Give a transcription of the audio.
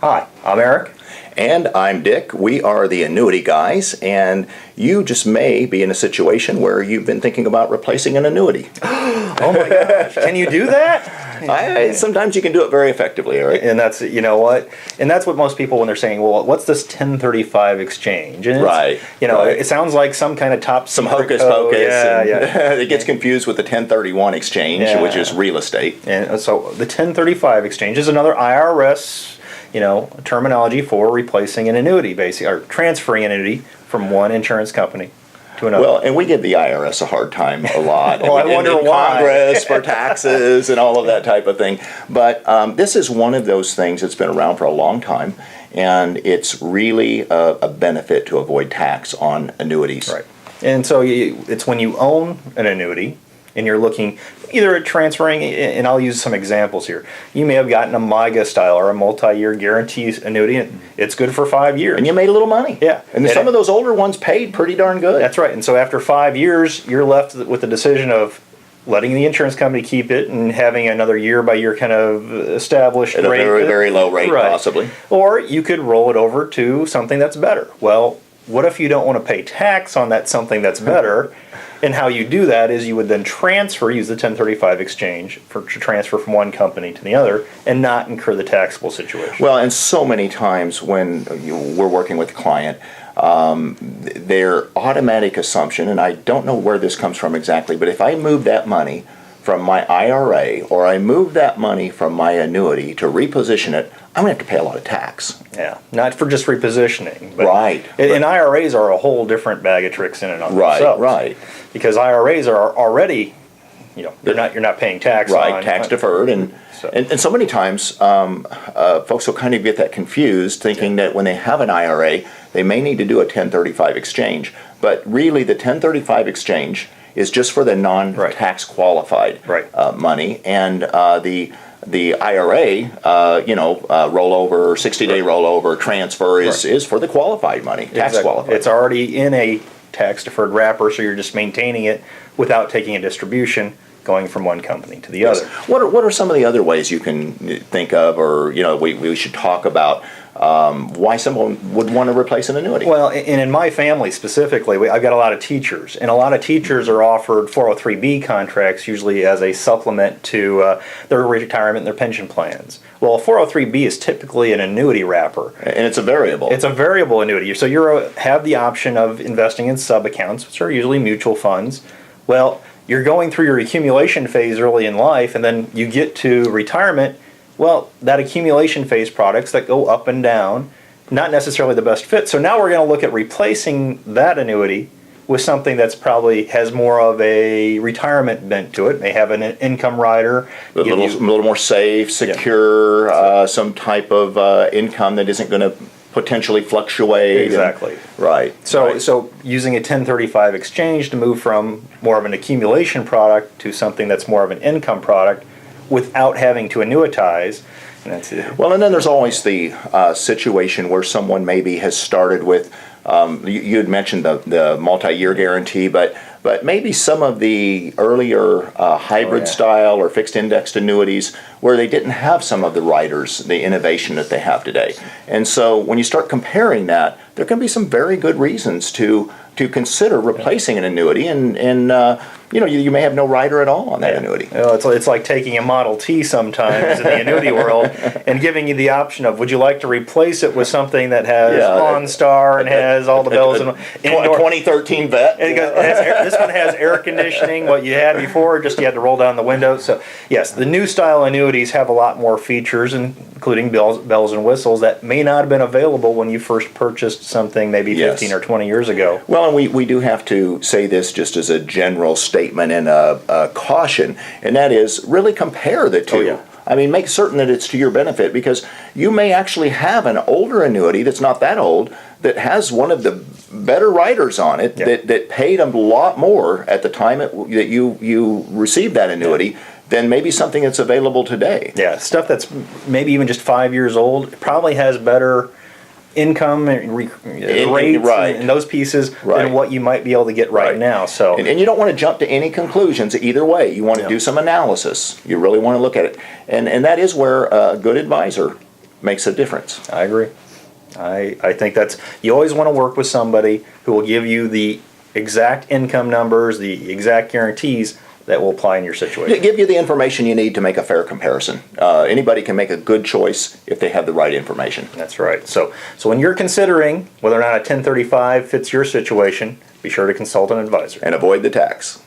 Hi, I'm Eric. And I'm Dick. We are the Annuity Guys, and you just may be in a situation where you've been thinking about replacing an annuity. Oh my gosh, can you do that? Sometimes you can do it very effectively, Eric. And that's, you know what? And that's what most people, when they're saying, well, what's this 1035 exchange? And Right. Right. It sounds like some kind of top Some secret hocus code. pocus. Yeah. It gets confused with the 1031 exchange, which is real estate. And so the 1035 exchange is another IRS terminology for replacing an annuity, basically, or transferring an annuity from one insurance company to another. Well, and we give the IRS a hard time a lot. Well, I wonder why. Congress for taxes and all of that type of thing. But this is one of those things that's been around for a long time, and it's really a benefit to avoid tax on annuities. Right. And so it's when you own an annuity and you're looking either at transferring, and I'll use some examples here. You may have gotten a MIGA style or a multi-year guarantee annuity, and it's good for 5 years. And you made a little money. Yeah. And some of those older ones paid pretty darn good. That's right. And so after 5 years, you're left with the decision of letting the insurance company keep it and having another year-by-year kind of established At rate. a very, very low rate, right. possibly. Or you could roll it over to something that's better. Well, what if you don't want to pay tax on that something that's better? And how you do that is you would then use the 1035 exchange to transfer from one company to the other and not incur the taxable situation. Well, and so many times when we're working with a client, their automatic assumption, and I don't know where this comes from exactly, but if I move that money from my IRA or I move that money from my annuity to reposition it, I'm going to have to pay a lot of tax. Yeah, not for just repositioning. But Right. And IRAs are a whole different bag of tricks in and of themselves. Right. Because IRAs are already, you're not paying tax on. Right, tax deferred. And so many times folks will kind of get that confused, thinking that when they have an IRA, they may need to do a 1035 exchange. But really, the 1035 exchange is just for the non-tax qualified money, and the IRA, rollover, 60-day rollover transfer is for the qualified money, tax qualified. It's already in a tax-deferred wrapper, so you're just maintaining it without taking a distribution going from one company to the other. What are some of the other ways you can think of, or we should talk about why someone would want to replace an annuity? Well, and in my family specifically, I've got a lot of teachers, and a lot of teachers are offered 403B contracts usually as a supplement to their retirement and their pension plans. Well, a 403B is typically an annuity wrapper. And it's a variable. It's a variable annuity. So you have the option of investing in sub-accounts, which are usually mutual funds. Well, you're going through your accumulation phase early in life, and then you get to retirement. Well, that accumulation phase products that go up and down, not necessarily the best fit. So now we're going to look at replacing that annuity with something that's probably has more of a retirement bent to it, may have an income rider. A little more safe, secure, some type of income that isn't going to potentially fluctuate. Exactly. Right. So using a 1035 exchange to move from more of an accumulation product to something that's more of an income product without having to annuitize. And that's it. Well, and then there's always the situation where someone maybe has started with, you had mentioned the multi-year guarantee, but maybe some of the earlier hybrid style or fixed indexed annuities where they didn't have some of the riders, the innovation that they have today. And so when you start comparing that, there can be some very good reasons to consider replacing an annuity, and you may have no rider at all on that annuity. It's like taking a Model T sometimes in the annuity world and giving you the option of, would you like to replace it with something that has OnStar and has all the bells and 2013 vet. This one has air conditioning. What you had before, just you had to roll down the window. So yes, the new style annuities have a lot more features, including bells and whistles that may not have been available when you first purchased something maybe 15 or 20 years ago. Well, and we do have to say this just as a general statement and a caution, and that is really compare the two. I mean, make certain that it's to your benefit, because you may actually have an older annuity that's not that old that has one of the better riders on it that paid a lot more at the time that you received that annuity than maybe something that's available today. Yeah, stuff that's maybe even just 5 years old probably has better income rates and those pieces than what you might be able to get right now. So, and you don't want to jump to any conclusions either way. You want to do some analysis. You really want to look at it, and that is where a good advisor makes a difference. I agree. I think that's, you always want to work with somebody who will give you the exact income numbers, the exact guarantees that will apply in your situation. Give you the information you need to make a fair comparison. Anybody can make a good choice if they have the right information. That's right. So when you're considering whether or not a 1035 fits your situation, be sure to consult an advisor. And avoid the tax.